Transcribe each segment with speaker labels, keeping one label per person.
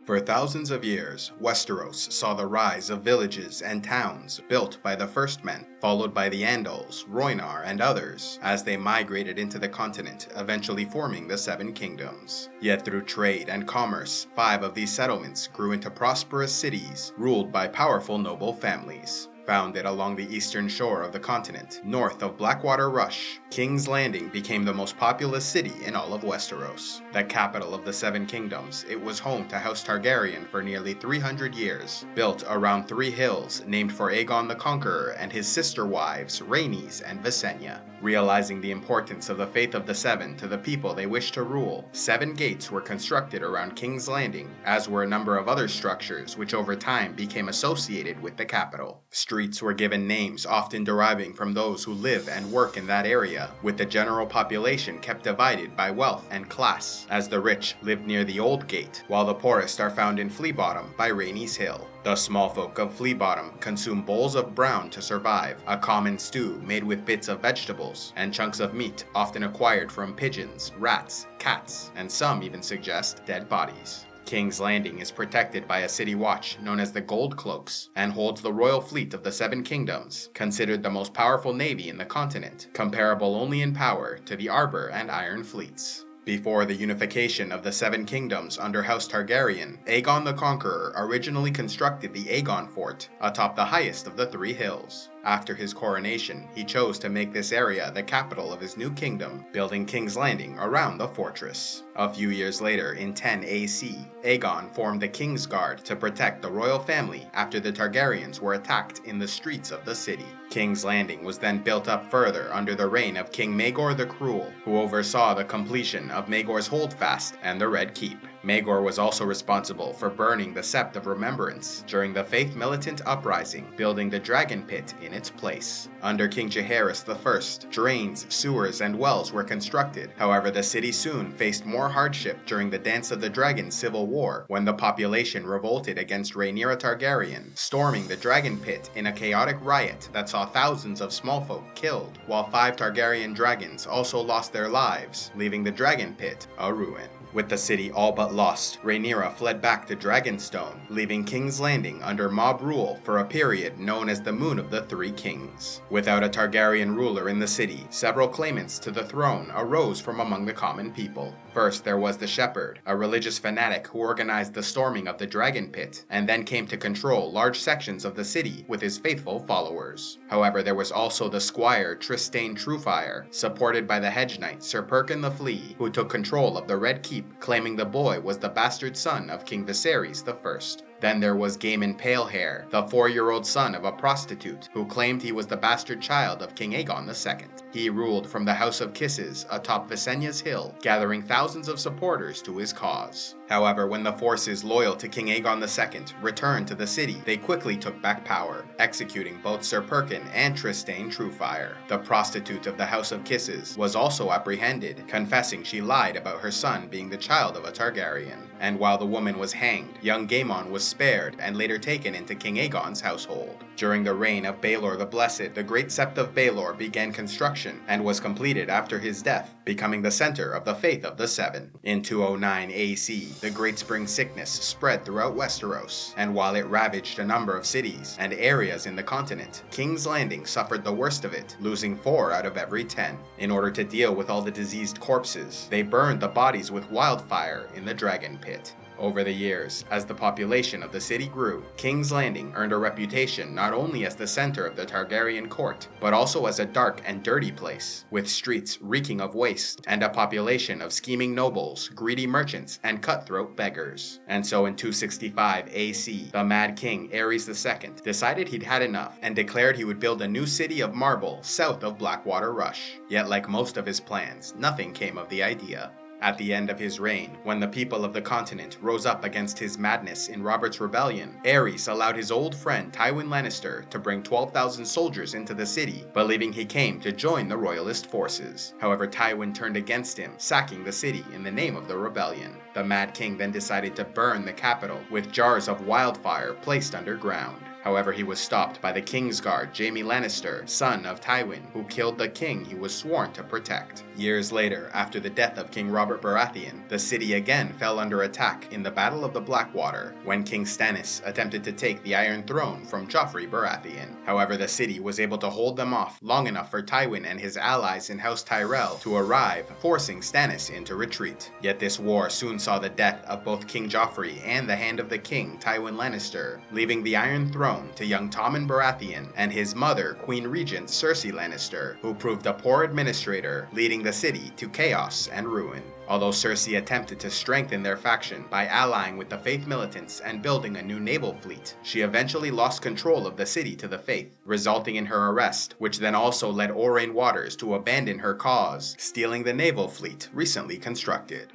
Speaker 1: For thousands of years, Westeros saw the rise of villages and towns built by the First Men, followed by the Andals, Rhoynar, and others, as they migrated into the continent, eventually forming the Seven Kingdoms. Yet through trade and commerce, 5 of these settlements grew into prosperous cities, ruled by powerful noble families. Founded along the eastern shore of the continent, north of Blackwater Rush, King's Landing became the most populous city in all of Westeros. The capital of the Seven Kingdoms, it was home to House Targaryen for nearly 300 years, built around 3 hills named for Aegon the Conqueror and his sister wives, Rhaenys and Visenya. Realizing the importance of the faith of the Seven to the people they wished to rule, 7 gates were constructed around King's Landing, as were a number of other structures which over time became associated with the capital. Streets were given names often deriving from those who live and work in that area, with the general population kept divided by wealth and class, as the rich lived near the Old Gate, while the poorest are found in Fleabottom by Rhaenys Hill. The small folk of Fleabottom consume bowls of brown to survive, a common stew made with bits of vegetables, and chunks of meat often acquired from pigeons, rats, cats, and some even suggest dead bodies. King's Landing is protected by a city watch known as the Gold Cloaks, and holds the royal fleet of the Seven Kingdoms, considered the most powerful navy in the continent, comparable only in power to the Arbor and Iron fleets. Before the unification of the Seven Kingdoms under House Targaryen, Aegon the Conqueror originally constructed the Aegon Fort atop the highest of the 3 hills. After his coronation, he chose to make this area the capital of his new kingdom, building King's Landing around the fortress. A few years later, in 10 AC, Aegon formed the King's Guard to protect the royal family after the Targaryens were attacked in the streets of the city. King's Landing was then built up further under the reign of King Maegor the Cruel, who oversaw the completion of Maegor's Holdfast and the Red Keep. Maegor was also responsible for burning the Sept of Remembrance during the Faith Militant Uprising, building the Dragon Pit in its place. Under King Jaehaerys I, drains, sewers, and wells were constructed. However, the city soon faced more hardship during the Dance of the Dragon Civil War, when the population revolted against Rhaenyra Targaryen, storming the Dragon Pit in a chaotic riot that saw thousands of small folk killed, while 5 Targaryen dragons also lost their lives, leaving the Dragon Pit a ruin. With the city all but lost, Rhaenyra fled back to Dragonstone, leaving King's Landing under mob rule for a period known as the Moon of the 3 Kings. Without a Targaryen ruler in the city, several claimants to the throne arose from among the common people. First, there was the Shepherd, a religious fanatic who organized the storming of the Dragon Pit, and then came to control large sections of the city with his faithful followers. However, there was also the Squire Trystane Truefire, supported by the Hedge Knight Sir Perkin the Flea, who took control of the Red Keep, claiming the boy was the bastard son of King Viserys I. Then there was Gaiman Palehair, the 4-year-old son of a prostitute, who claimed he was the bastard child of King Aegon II. He ruled from the House of Kisses atop Visenya's Hill, gathering thousands of supporters to his cause. However, when the forces loyal to King Aegon II returned to the city, they quickly took back power, executing both Sir Perkin and Trystane Truefire. The prostitute of the House of Kisses was also apprehended, confessing she lied about her son being the child of a Targaryen. And while the woman was hanged, young Gaemon was spared and later taken into King Aegon's household. During the reign of Baelor the Blessed, the Great Sept of Baelor began construction and was completed after his death, becoming the center of the Faith of the Seven. In 209 AC, the Great Spring Sickness spread throughout Westeros, and while it ravaged a number of cities and areas in the continent, King's Landing suffered the worst of it, losing 4 out of every 10. In order to deal with all the diseased corpses, they burned the bodies with wildfire in the Dragon Pit. Over the years, as the population of the city grew, King's Landing earned a reputation not only as the center of the Targaryen court, but also as a dark and dirty place, with streets reeking of waste, and a population of scheming nobles, greedy merchants, and cutthroat beggars. And so in 265 AC, the Mad King Aerys II decided he'd had enough, and declared he would build a new city of marble south of Blackwater Rush. Yet like most of his plans, nothing came of the idea. At the end of his reign, when the people of the continent rose up against his madness in Robert's Rebellion, Aerys allowed his old friend Tywin Lannister to bring 12,000 soldiers into the city, believing he came to join the royalist forces. However, Tywin turned against him, sacking the city in the name of the rebellion. The Mad King then decided to burn the capital, with jars of wildfire placed underground. However, he was stopped by the Kingsguard Jaime Lannister, son of Tywin, who killed the king he was sworn to protect. Years later, after the death of King Robert Baratheon, the city again fell under attack in the Battle of the Blackwater, when King Stannis attempted to take the Iron Throne from Joffrey Baratheon. However, the city was able to hold them off long enough for Tywin and his allies in House Tyrell to arrive, forcing Stannis into retreat. Yet this war soon saw the death of both King Joffrey and the Hand of the King, Tywin Lannister, leaving the Iron Throne to young Tommen Baratheon and his mother, Queen Regent Cersei Lannister, who proved a poor administrator, leading the city to chaos and ruin. Although Cersei attempted to strengthen their faction by allying with the Faith militants and building a new naval fleet, she eventually lost control of the city to the Faith, resulting in her arrest, which then also led Orain Waters to abandon her cause, stealing the naval fleet recently constructed.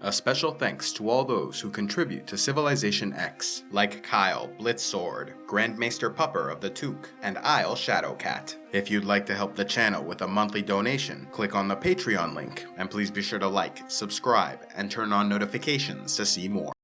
Speaker 1: A special thanks to all those who contribute to Civilization X, like Kyle, Blitzsword, Grandmaster Pupper of the Took, and Isle Shadowcat. If you'd like to help the channel with a monthly donation, click on the Patreon link, and please be sure to like, subscribe, and turn on notifications to see more.